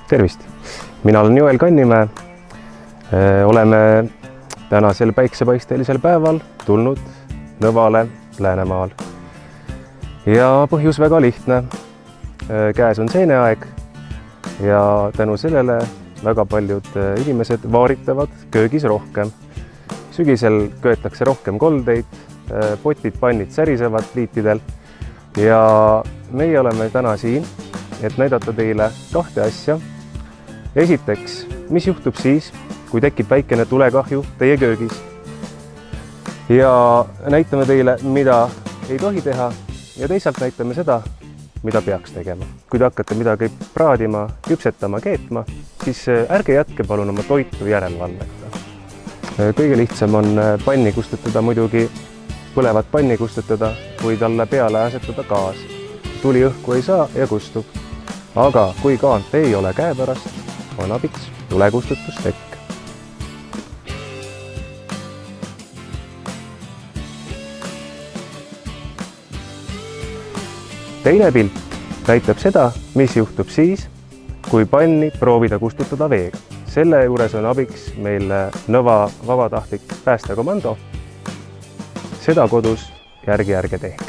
Tervist! Mina olen Joel Kannimäe. Oleme tänasel päiksepaistelisel päeval tulnud Nõvale Läänemaal. Ja põhjus väga lihtne. Käes on seeneaeg ja tänu sellele väga paljud inimesed vaaritavad köögis rohkem. Sügisel köetakse rohkem koldeid, potid, pannid särisevad pliitidel ja meie oleme täna siin, et näidata teile kahte asja. Esiteks, mis juhtub siis, kui tekib väikene tulekahju teie köögis. Ja näitame teile, mida ei tohi teha ja teisalt näitame seda, mida peaks tegema. Kui te hakkate midagi praadima, küpsetama, keetma, siis ärge jätke palun oma toitu järelevalveta. Kõige lihtsam on panni kustutada, muidugi põlevat panni kustutada või talle peale asetada gaas. Tuli õhku ei saa ja kustub. Aga kui kaant ei ole käepärast, on abiks tulekustutustekk. Teine pilt näitab seda, mis juhtub siis, kui panni proovida kustutada veega. Selle juures on abiks meil Nõva vabatahtlik päästekomando. Seda kodus järgi ärge tehke.